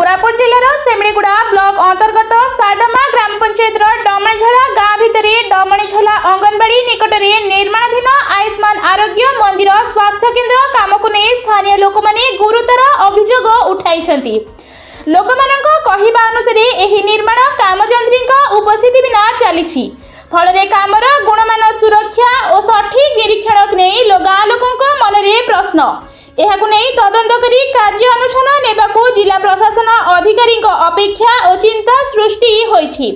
Koraput जिलार Semiliguda block अंतर्गत साडमा ग्राम पंचायत डमणीझला गाँ भितर डमणीझला अंगनवाड़ी निकट में निर्माणाधीन आयुष्मान आरोग्य मंदिर स्वास्थ्य केन्द्र काम को नहीं स्थानीय लोक मैंने गुरुतर अभियोग उठाई। लोकमानक कहवा अनुसार यह निर्माण कामजंत्री उपस्थिति बिना चली फल कामर गुणमान सुरक्षा और सठिक निरीक्षण नहीं गाँ लोकों मन में प्रश्न यह तदंत करी कार्य अनुष्ठान नेबाकू जिला प्रशासन अधिकारी अपेक्षा और चिंता सृष्टि होइछि।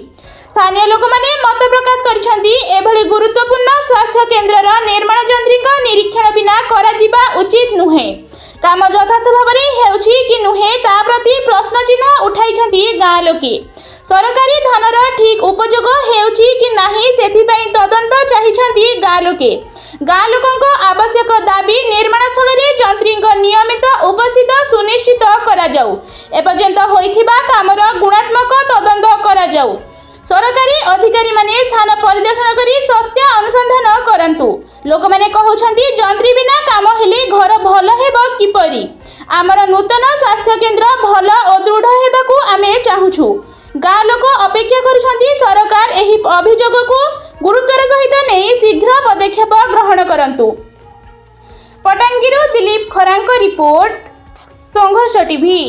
स्थानीय लोक माने मत प्रकाश करिसेंती एभली गुरुत्वपूर्ण स्वास्थ्य केन्द्र निर्माण जंत्री निरीक्षण बिना करा उचित नुहे। काम यथार्थ भाव हेउछि कि नुहे ता प्रति प्रश्न चिन्ह उठाइछंती गाँ लोके। सरकारी धनर ठीक उपयोग हेउछि कि नाही सेथिपई तदंत चाहिछंती गाँ लोके। गाँ लोकों आवश्यक दाबी निर्माण स्थल जंत्री नियमित उपस्थित सुनिश्चित करा जाऊ। एपर्यंत होइथिबा कामर गुणात्मक तदंत करा जाऊ। सरकारी अधिकारी माने स्थान परिदर्शन करी सत्य अनुसंधान करंतु। लोक माने कहउछंती जंत्री बिना काम हेले घर भल हेबो किपरि। आमर नूतन स्वास्थ्य केन्द्र भल और दृढ़ हेबाकू आमे चाहुछु। गाँ लोक अपेक्षा करुछंती सरकार एही अभियोग को गुरुत्वर सहित नहीं शीघ्र पदक्षेप ग्रहण करंतु। पटांगीरू दिलीप खरांक रिपोर्ट संघर्ष टीवी।